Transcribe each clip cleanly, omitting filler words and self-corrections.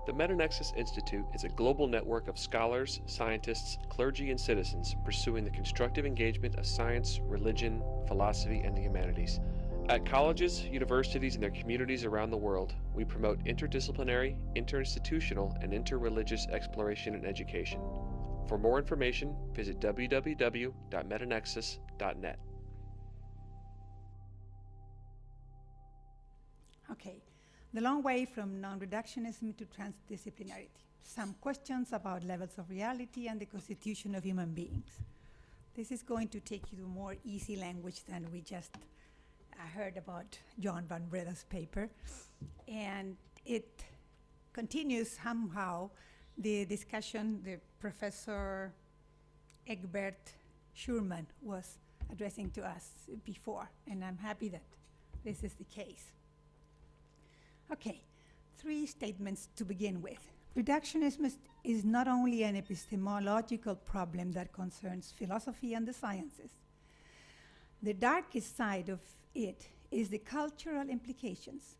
The Metanexus Institute is a global network of scholars, scientists, clergy, and citizens pursuing the constructive engagement of science, religion, philosophy, and the humanities. At colleges, universities, and their communities around the world, we promote interdisciplinary, interinstitutional, and interreligious exploration and education. For more information, visit www.metanexus.net. Okay, the long way from non-reductionism to transdisciplinarity. Some questions about levels of reality and the constitution of human beings. This is going to take you to more easy language than we just heard about John Van Breda's paper. And it continues somehow the discussion the Professor Egbert Schurman was addressing to us before, and I'm happy that this is the case. Okay, 3 statements to begin with. Reductionism is not only an epistemological problem that concerns philosophy and the sciences. The darkest side of it is the cultural implications,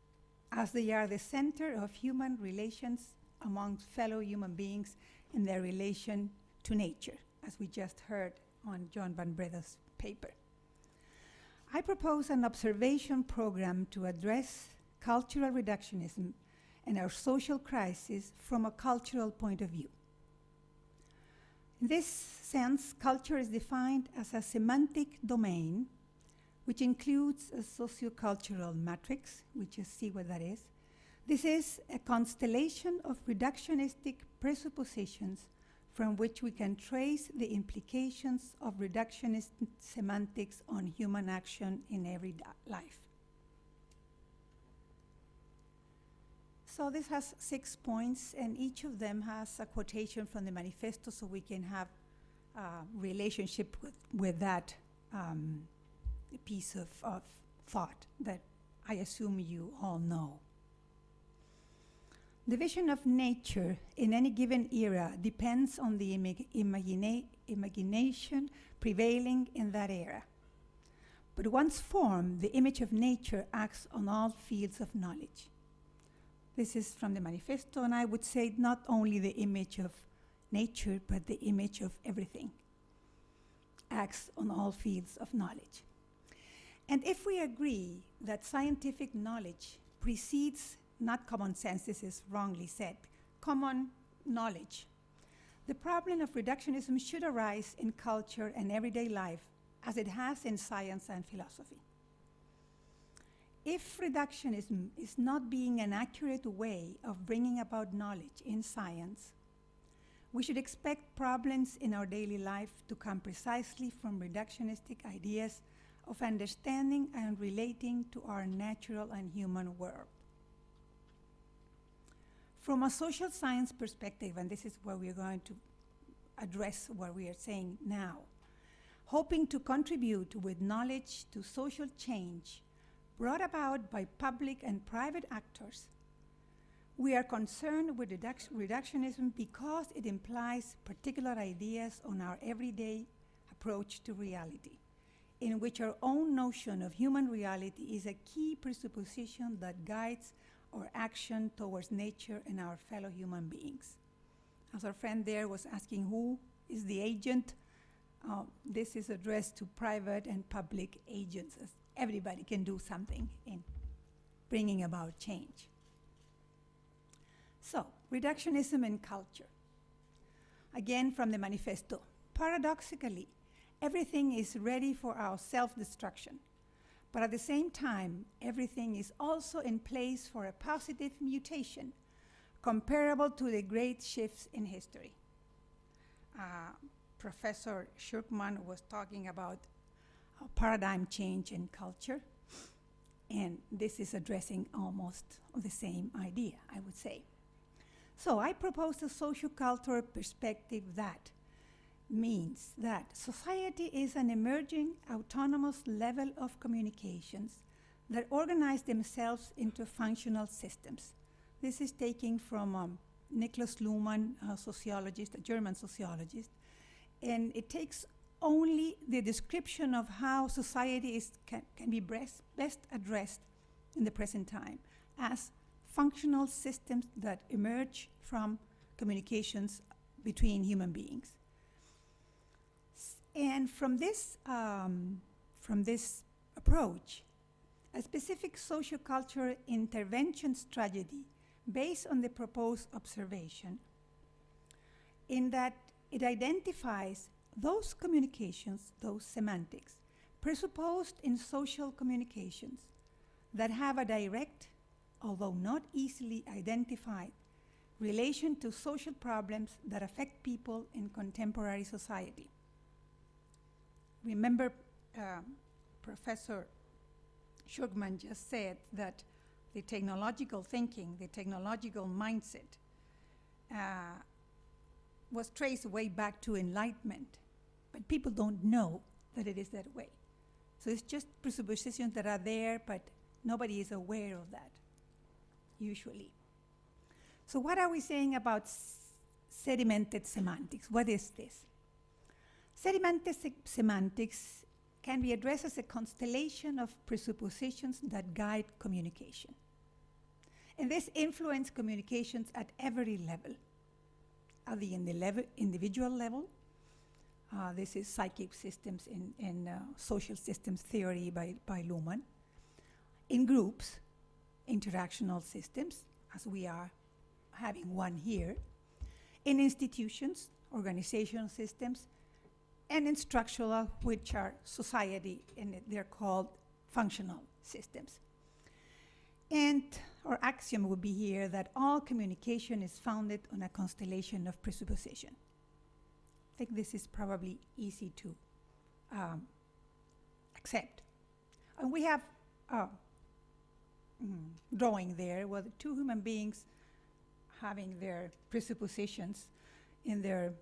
as they are the center of human relations among fellow human beings in their relation to nature, as we just heard on John Van Breda's paper. I propose an observation program to address cultural reductionism and our social crisis from a cultural point of view. In this sense, culture is defined as a semantic domain which includes a sociocultural matrix, we just see what that is. This is a constellation of reductionistic presuppositions from which we can trace the implications of reductionist semantics on human action in every life. So this has 6 points, and each of them has a quotation from the manifesto, so we can have a relationship with that piece of thought that I assume you all know. The vision of nature in any given era depends on the imagination prevailing in that era. But once formed, the image of nature acts on all fields of knowledge. This is from the manifesto, and I would say not only the image of nature, but the image of everything acts on all fields of knowledge. And if we agree that scientific knowledge precedes, not common sense, this is wrongly said, common knowledge, the problem of reductionism should arise in culture and everyday life as it has in science and philosophy. If reductionism is not being an accurate way of bringing about knowledge in science, we should expect problems in our daily life to come precisely from reductionistic ideas of understanding and relating to our natural and human world. From a social science perspective, and this is where we're going to address what we are saying now, hoping to contribute with knowledge to social change brought about by public and private actors, we are concerned with reductionism because it implies particular ideas on our everyday approach to reality, in which our own notion of human reality is a key presupposition that guides our action towards nature and our fellow human beings. As our friend there was asking who is the agent, this is addressed to private and public agents, as everybody can do something in bringing about change. So, reductionism in culture. Again, from the manifesto. Paradoxically, everything is ready for our self-destruction, but at the same time, everything is also in place for a positive mutation, comparable to the great shifts in history. Professor Schurman was talking about a paradigm change in culture, and this is addressing almost the same idea, I would say. So I propose a sociocultural perspective that means that society is an emerging autonomous level of communications that organize themselves into functional systems. This is taken from Niklas Luhmann, a sociologist, a German sociologist, and it takes only the description of how society can be best addressed in the present time as functional systems that emerge from communications between human beings. And from this approach, a specific sociocultural intervention strategy based on the proposed observation, in that it identifies those communications, those semantics, presupposed in social communications that have a direct, although not easily identified, relation to social problems that affect people in contemporary society. Remember, Professor Shugman just said that the technological thinking, the technological mindset was traced way back to Enlightenment, but people don't know that it is that way. So it's just presuppositions that are there, but nobody is aware of that, usually. So what are we saying about sedimented semantics? What is this? Sedimented semantics can be addressed as a constellation of presuppositions that guide communication. And this influence communications at every level. At the individual level, this is psychic systems in social systems theory by Luhmann. In groups, interactional systems, as we are having one here. In institutions, organizational systems, and in structural, which are society, and they're called functional systems. And our axiom would be here that all communication is founded on a constellation of presupposition. I think this is probably easy to accept. And we have a drawing there with two human beings having their presuppositions in their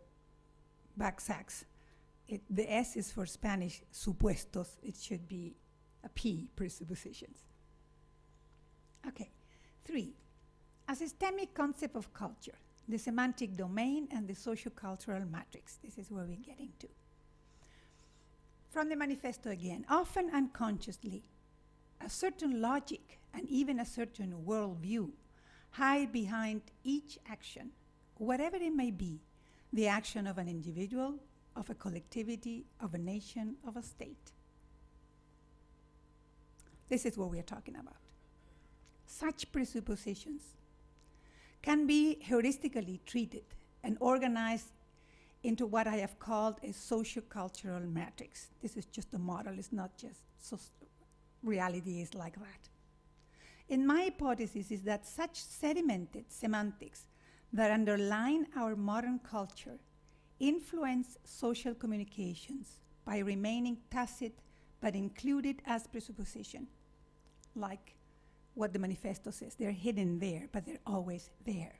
backsacks. The S is for Spanish, supuestos. It should be a P, presuppositions. Okay, 3, a systemic concept of culture, the semantic domain and the sociocultural matrix. This is where we're getting to. From the manifesto again, often unconsciously, a certain logic and even a certain worldview hide behind each action, whatever it may be, the action of an individual, of a collectivity, of a nation, of a state. This is what we are talking about. Such presuppositions can be heuristically treated and organized into what I have called a sociocultural matrix. This is just a model, it's not just reality is like that. And my hypothesis is that such sedimented semantics that underline our modern culture influence social communications by remaining tacit but included as presupposition, like what the manifesto says. They're hidden there, but they're always there.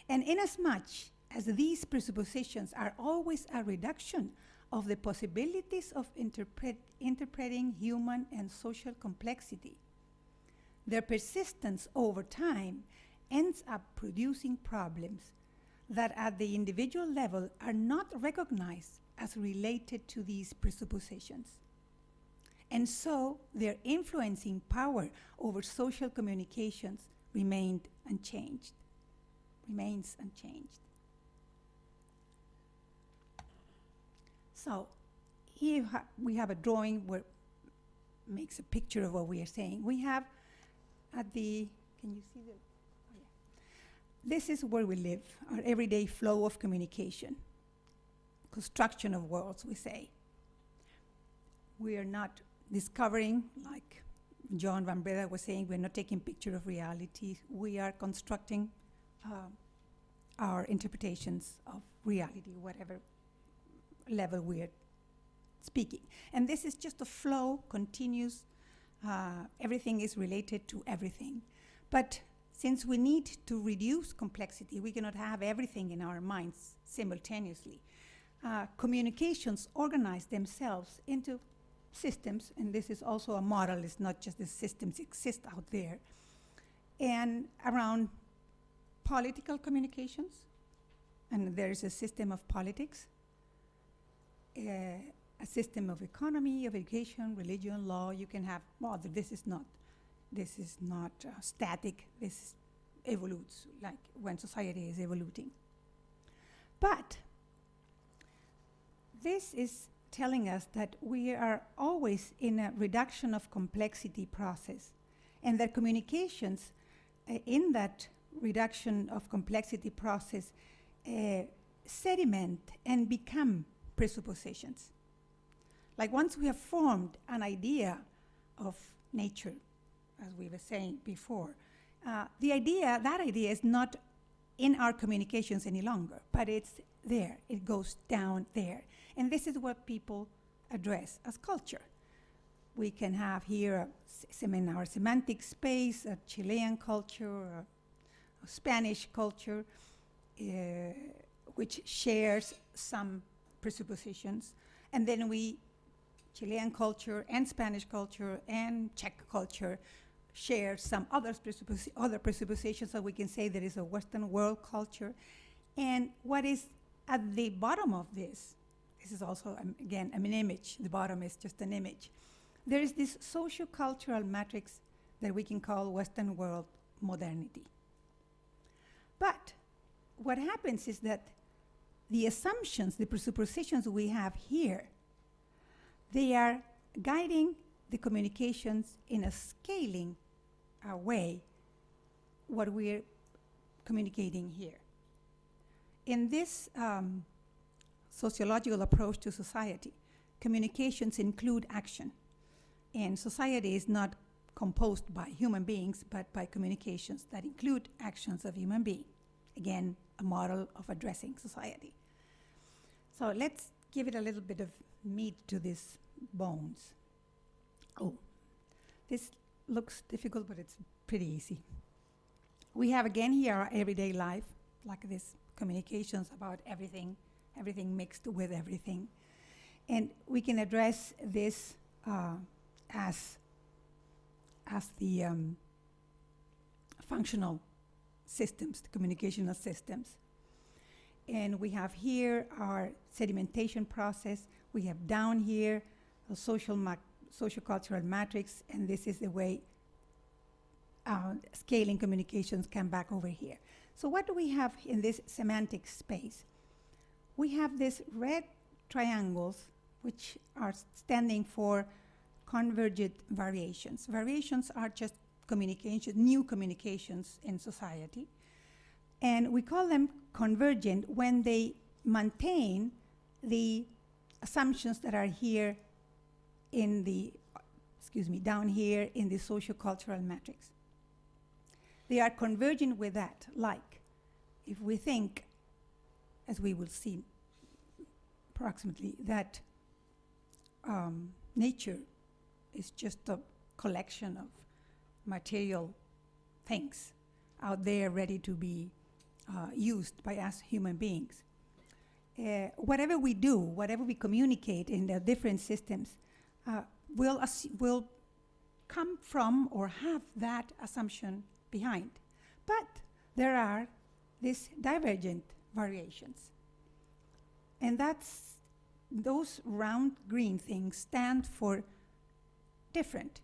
And inasmuch as these presuppositions are always a reduction of the possibilities of interpreting human and social complexity, their persistence over time ends up producing problems that at the individual level are not recognized as related to these presuppositions. And so their influencing power over social communications remains unchanged. So here we have a drawing where makes a picture of what we are saying. We have at the, can you see the, oh yeah. This is where we live, our everyday flow of communication, construction of worlds, we say. We are not discovering, like John Van Breda was saying, we're not taking picture of reality. We are constructing our interpretations of reality, whatever level we're speaking. And this is just a flow, continuous, everything is related to everything. But since we need to reduce complexity, we cannot have everything in our minds simultaneously. Communications organize themselves into systems, and this is also a model, it's not just the systems exist out there, and around political communications, and there is a system of politics, a system of economy, of education, religion, law. You can have, well, this is not This is not static. This evolutes, like when society is evoluting. But this is telling us that we are always in a reduction of complexity process, and that communications in that reduction of complexity process sediment and become presuppositions. Like once we have formed an idea of nature, as we were saying before, that idea is not in our communications any longer, but it's there, it goes down there. And this is what people address as culture. We can have here our semantic space, a Chilean culture, a Spanish culture, which shares some presuppositions. And then Chilean culture and Spanish culture and Czech culture share some other presuppositions, so we can say there is a Western world culture. And what is at the bottom of this is also, again, an image. The bottom is just an image. There is this socio-cultural matrix that we can call Western world modernity. But what happens is that the assumptions, the presuppositions we have here, they are guiding the communications in a scaling way, what we're communicating here. In this sociological approach to society, communications include action. And society is not composed by human beings, but by communications that include actions of human beings. Again, a model of addressing society. So let's give it a little bit of meat to these bones. Oh, this looks difficult, but it's pretty easy. We have again here our everyday life, like this communications about everything mixed with everything. And we can address this as the functional systems, the communicational systems. And we have here our sedimentation process. We have down here a social-cultural matrix, and this is the way scaling communications come back over here. So what do we have in this semantic space? We have these red triangles, which are standing for convergent variations. Variations are just communications, new communications in society. And we call them convergent when they maintain the assumptions that are here in the, down here in the socio-cultural matrix. They are convergent with that, like if we think, as we will see approximately, that nature is just a collection of material things out there ready to be used by us human beings. Whatever we do, whatever we communicate in the different systems will come from or have that assumption behind. But there are these divergent variations. And those round green things stand for different,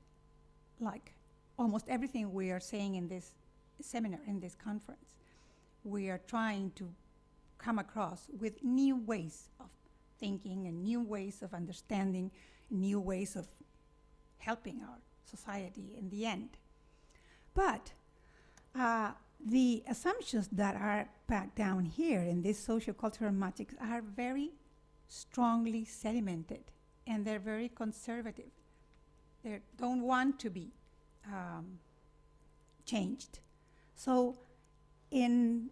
like almost everything we are saying in this seminar, in this conference. We are trying to come across with new ways of thinking and new ways of understanding, new ways of helping our society in the end. But the assumptions that are back down here in this socio-cultural matrix are very strongly sedimented, and they're very conservative. They don't want to be changed. So in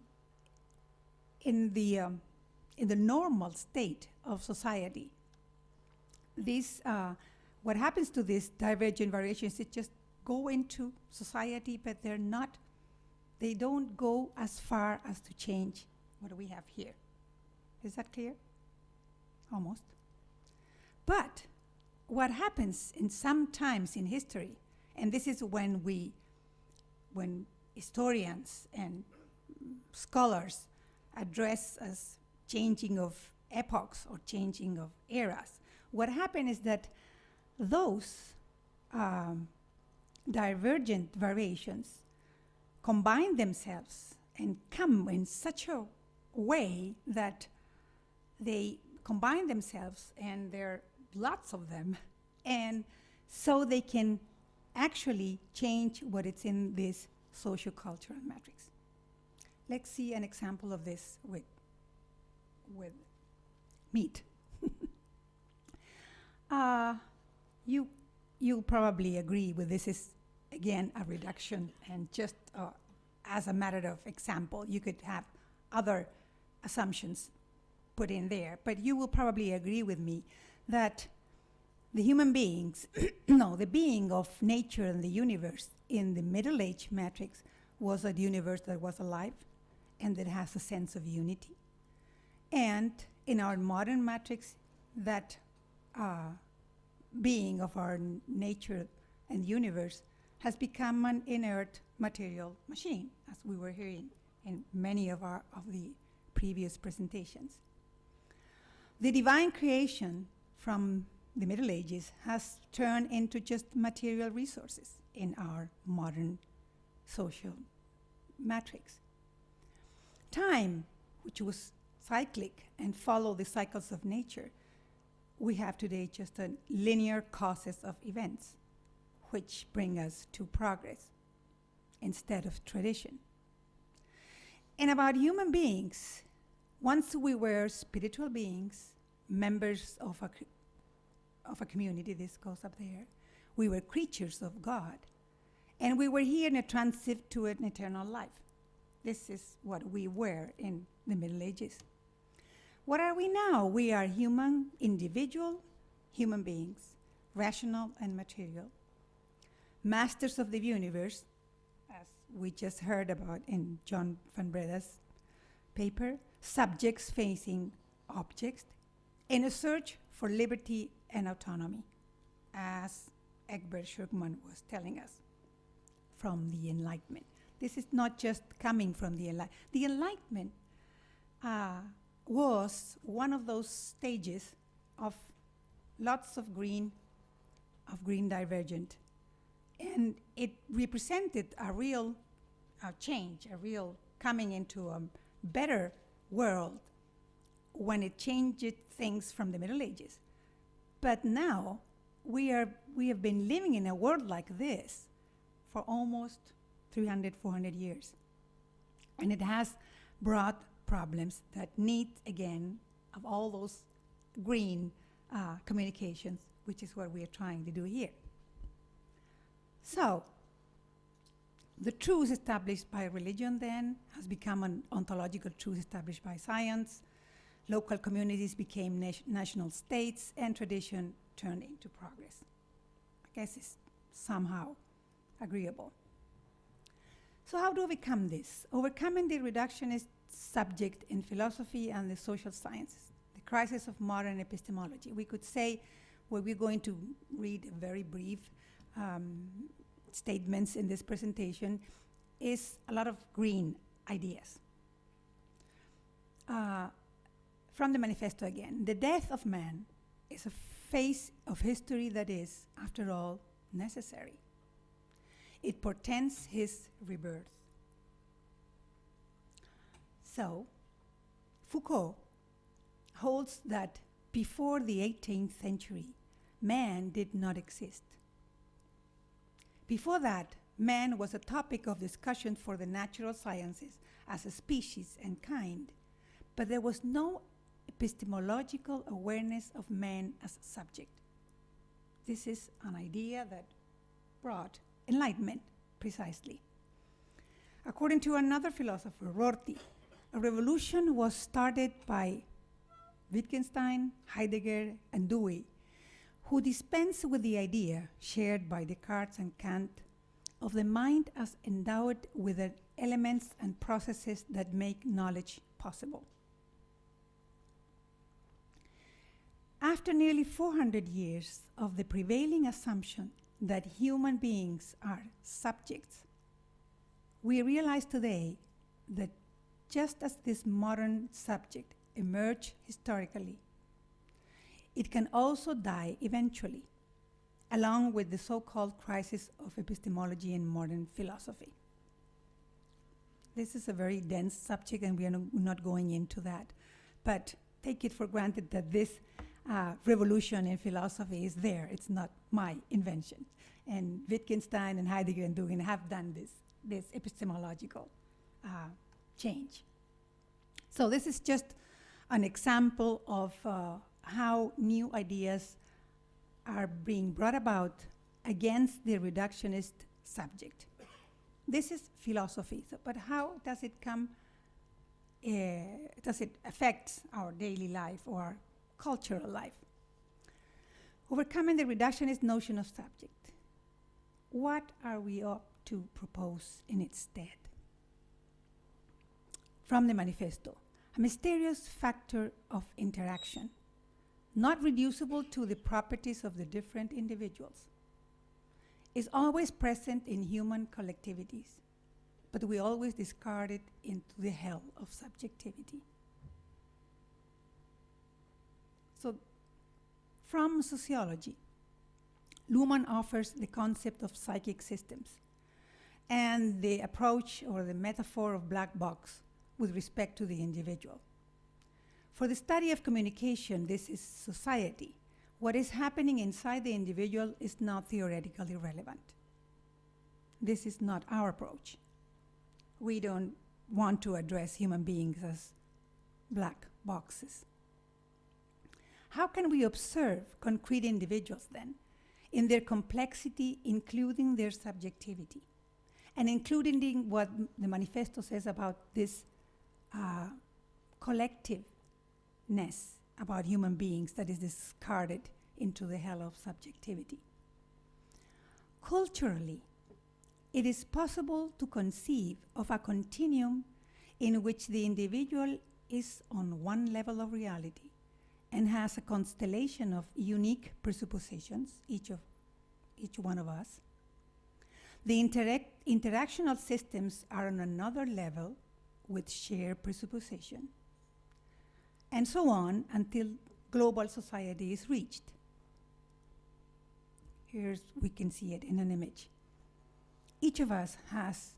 the normal state of society, what happens to these divergent variations is just go into society, but they don't go as far as to change what we have here. Is that clear? Almost. But what happens in some times in history, and this is when historians and scholars address as changing of epochs or changing of eras, what happened is that those divergent variations combine themselves and come in such a way that they combine themselves, and there are lots of them, and so they can actually change what it's in this socio-cultural matrix. Let's see an example of this with meat. You probably agree with this is, again, a reduction, and just as a matter of example, you could have other assumptions put in there, but you will probably agree with me that the human beings, no, the being of nature and the universe in the Middle Age matrix was a universe that was alive and that has a sense of unity. And in our modern matrix, that being of our nature and universe has become an inert material machine, as we were hearing in many of the previous presentations. The divine creation from the Middle Ages has turned into just material resources in our modern social matrix. Time, which was cyclic and followed the cycles of nature, we have today just a linear causes of events, which bring us to progress instead of tradition. And about human beings, once we were spiritual beings, members of a community, this goes up there, we were creatures of God, and we were here in a transit to an eternal life. This is what we were in the Middle Ages. What are we now? We are human, individual human beings, rational and material, masters of the universe, as we just heard about in John van Breda's paper, subjects facing objects, in a search for liberty and autonomy, as Egbert Schumann was telling us from the Enlightenment. This is not just coming from the Enlightenment. The Enlightenment was one of those stages of lots of green divergent, and it represented a real change, a real coming into a better world when it changed things from the Middle Ages. But now we have been living in a world like this for almost 300, 400 years. And it has brought problems that need, again, of all those green communications, which is what we are trying to do here. So, the truth established by religion then has become an ontological truth established by science. Local communities became national states, and tradition turned into progress. I guess it's somehow agreeable. So how do we overcome this? Overcoming the reductionist subject in philosophy and the social sciences, the crisis of modern epistemology. We could say, well, we're going to read very brief statements in this presentation, is a lot of green ideas. From the manifesto again, the death of man is a phase of history that is, after all, necessary. It portends his rebirth. So, Foucault holds that before the 18th century, man did not exist. Before that, man was a topic of discussion for the natural sciences as a species and kind, but there was no epistemological awareness of man as a subject. This is an idea that brought enlightenment, precisely. According to another philosopher, Rorty, a revolution was started by Wittgenstein, Heidegger, and Dewey, who dispensed with the idea, shared by Descartes and Kant, of the mind as endowed with the elements and processes that make knowledge possible. After nearly 400 years of the prevailing assumption that human beings are subjects, we realize today that just as this modern subject emerged historically, it can also die eventually, along with the so-called crisis of epistemology in modern philosophy. This is a very dense subject, and we are not going into that. But take it for granted that this revolution in philosophy is there. It's not my invention. And Wittgenstein and Heidegger and Dugin have done this epistemological change. So this is just an example of how new ideas are being brought about against the reductionist subject. This is philosophy, but how does it come, does it affect our daily life or our cultural life? Overcoming the reductionist notion of subject. What are we up to propose in its stead? From the manifesto, a mysterious factor of interaction, not reducible to the properties of the different individuals, is always present in human collectivities, but we always discard it into the hell of subjectivity. So, from sociology, Luhmann offers the concept of psychic systems and the approach or the metaphor of black box with respect to the individual. For the study of communication, this is society. What is happening inside the individual is not theoretically relevant. This is not our approach. We don't want to address human beings as black boxes. How can we observe concrete individuals then, in their complexity, including their subjectivity, and including what the manifesto says about this collectiveness about human beings that is discarded into the hell of subjectivity? Culturally, it is possible to conceive of a continuum in which the individual is on one level of reality and has a constellation of unique presuppositions, each one of us. The interactional systems are on another level with shared presupposition, and so on until global society is reached. We can see it in an image. Each of us has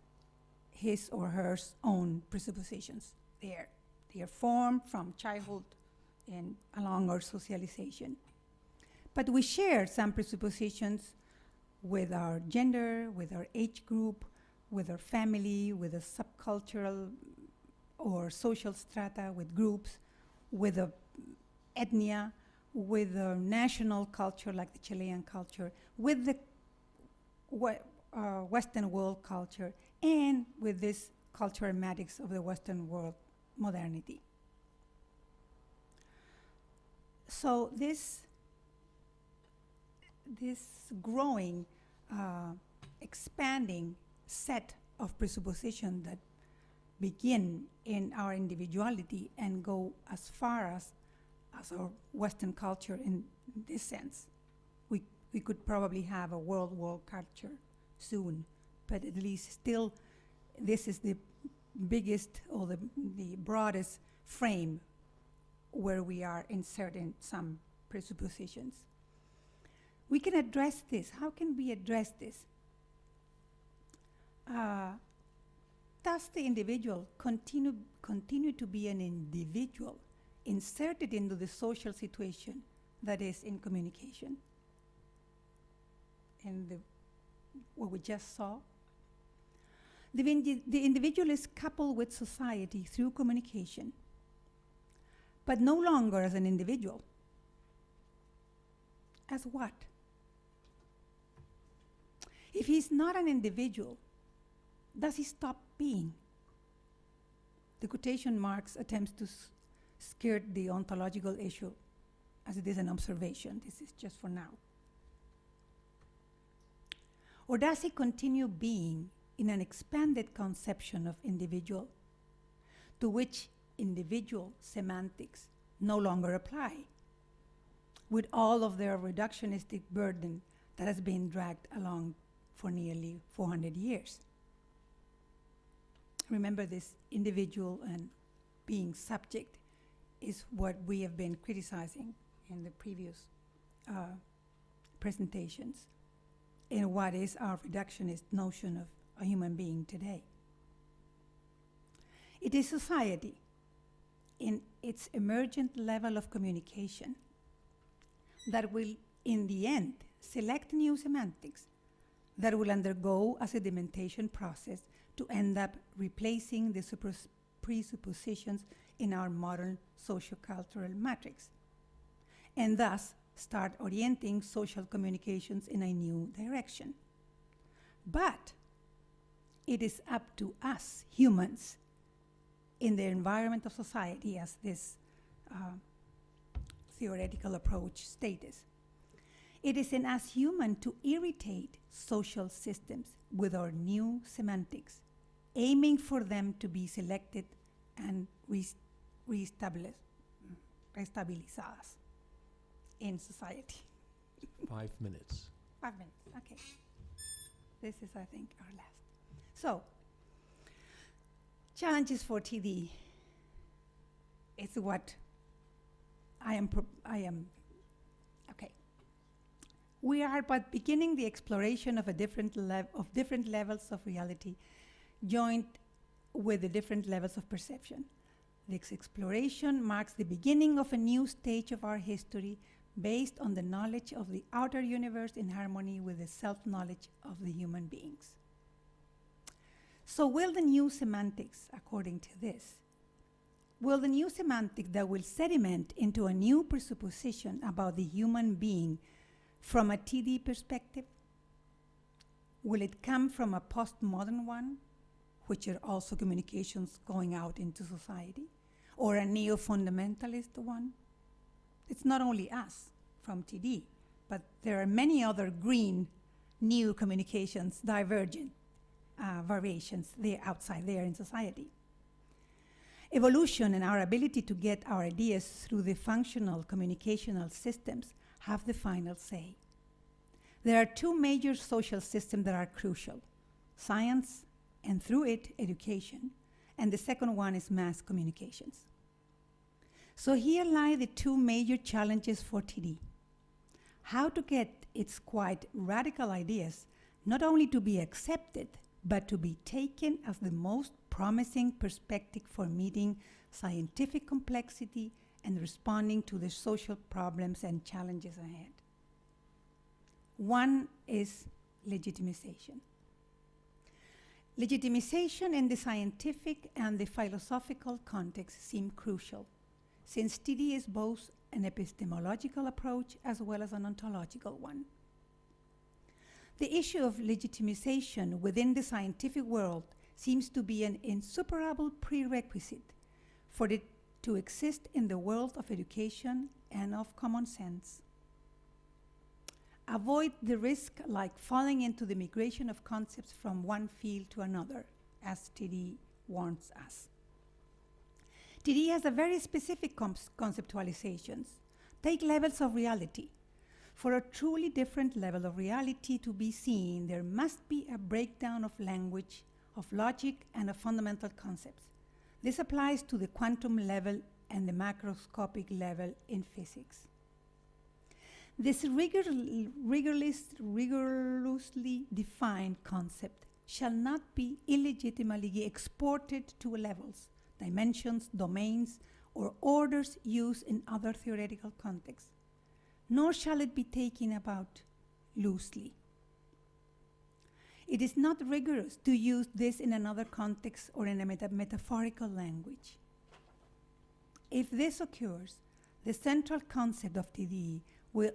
his or her own presuppositions. They are formed from childhood and along our socialization. But we share some presuppositions with our gender, with our age group, with our family, with a subcultural or social strata, with groups, with a ethnia, with a national culture like the Chilean culture, with the Western world culture, and with this cultural matics of the Western world modernity. So this growing, expanding set of presuppositions that begin in our individuality and go as far as our Western culture in this sense. We could probably have a world culture soon, but at least still this is the biggest or the broadest frame where we are inserting some presuppositions. We can address this. How can we address this? Does the individual continue to be an individual inserted into the social situation that is in communication? And what we just saw? The individual is coupled with society through communication, but no longer as an individual. As what? If he's not an individual, does he stop being? The quotation marks attempts to skirt the ontological issue as it is an observation. This is just for now. Or does he continue being in an expanded conception of individual, to which individual semantics no longer apply, with all of their reductionistic burden that has been dragged along for nearly 400 years? Remember, this individual and being subject is what we have been criticizing in the previous presentations in what is our reductionist notion of a human being today. It is society in its emergent level of communication that will, in the end, select new semantics that will undergo a sedimentation process to end up replacing the presuppositions in our modern sociocultural matrix, and thus start orienting social communications in a new direction. But it is up to us, humans, in the environment of society, as this theoretical approach states. It is in us human to irritate social systems with our new semantics, aiming for them to be selected and restabilizadas in society. 5 minutes. 5 minutes, okay. This is, I think, our last. So, challenges for TD is what I am, okay. We are but beginning the exploration of different levels of reality, joined with the different levels of perception. This exploration marks the beginning of a new stage of our history based on the knowledge of the outer universe in harmony with the self-knowledge of the human beings. So will the new semantics, according to this, will the new semantic that will sediment into a new presupposition about the human being from a TD perspective? Will it come from a postmodern one, which are also communications going out into society, or a neo-fundamentalist one? It's not only us from TD, but there are many other green new communications, divergent variations there outside there in society. Evolution and our ability to get our ideas through the functional communicational systems have the final say. There are two major social systems that are crucial: science, and through it, education, and the second one is mass communications. So here lie the two major challenges for TD. How to get its quite radical ideas not only to be accepted, but to be taken as the most promising perspective for meeting scientific complexity and responding to the social problems and challenges ahead. One is legitimization. Legitimization in the scientific and the philosophical context seem crucial, since TD is both an epistemological approach as well as an ontological one. The issue of legitimization within the scientific world seems to be an insuperable prerequisite for it to exist in the world of education and of common sense. Avoid the risk like falling into the migration of concepts from one field to another, as TD warns us. TD has a very specific conceptualizations. Take levels of reality. For a truly different level of reality to be seen, there must be a breakdown of language, of logic, and of fundamental concepts. This applies to the quantum level and the macroscopic level in physics. This rigorously defined concept shall not be illegitimately exported to levels, dimensions, domains, or orders used in other theoretical contexts, nor shall it be taken about loosely. It is not rigorous to use this in another context or in a metaphorical language. If this occurs, the central concept of TD will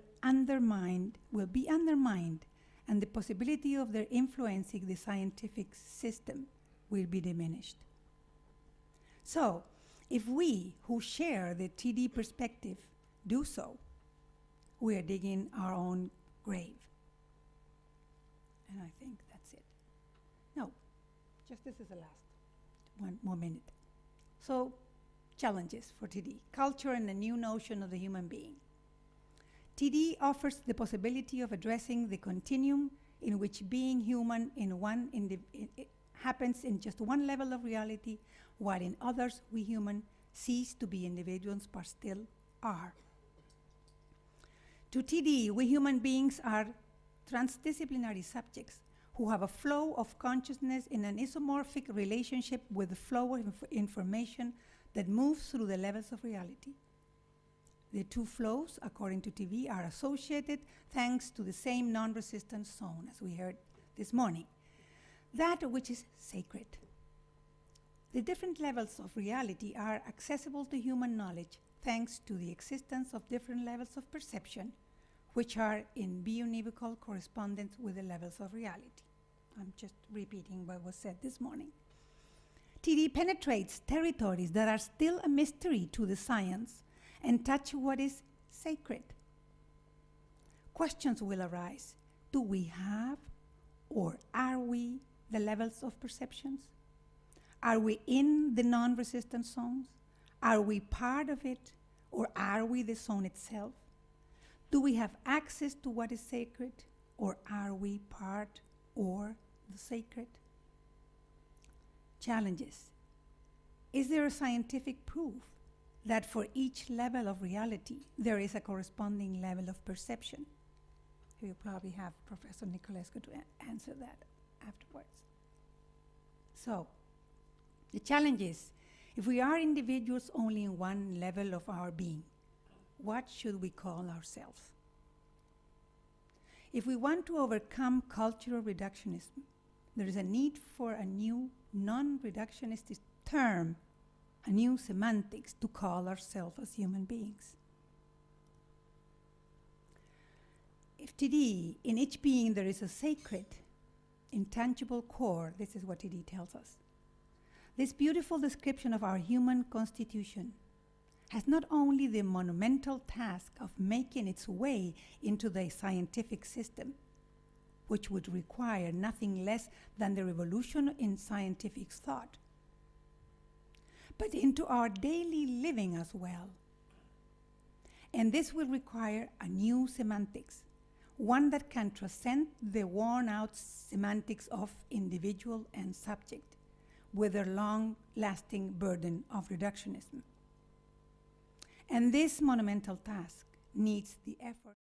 be undermined, and the possibility of their influencing the scientific system will be diminished. So, if we who share the TD perspective do so, we are digging our own grave. And I think that's it. No, just this is the last. 1 more minute. So, challenges for TD. Culture and the new notion of the human being. TD offers the possibility of addressing the continuum in which being human happens in just one level of reality, while in others we human cease to be individuals but still are. To TD, we human beings are transdisciplinary subjects who have a flow of consciousness in an isomorphic relationship with the flow of information that moves through the levels of reality. The two flows, according to TV, are associated thanks to the same non-resistance zone, as we heard this morning, that which is sacred. The different levels of reality are accessible to human knowledge thanks to the existence of different levels of perception, which are in biunivocal correspondence with the levels of reality. I'm just repeating what was said this morning. TD penetrates territories that are still a mystery to the science and touch what is sacred. Questions will arise. Do we have or are we the levels of perceptions? Are we in the non-resistance zones? Are we part of it, or are we the zone itself? Do we have access to what is sacred, or are we part or the sacred? Challenges. Is there a scientific proof that for each level of reality there is a corresponding level of perception? You'll probably have Professor Nicolescu to answer that afterwards. So, the challenge is, if we are individuals only in one level of our being, what should we call ourselves? If we want to overcome cultural reductionism, there is a need for a new non-reductionist term, a new semantics to call ourselves as human beings. If TD, in each being there is a sacred, intangible core, this is what TD tells us. This beautiful description of our human constitution has not only the monumental task of making its way into the scientific system, which would require nothing less than the revolution in scientific thought, but into our daily living as well. And this will require a new semantics, one that can transcend the worn-out semantics of individual and subject, with their long-lasting burden of reductionism. And this monumental task needs the effort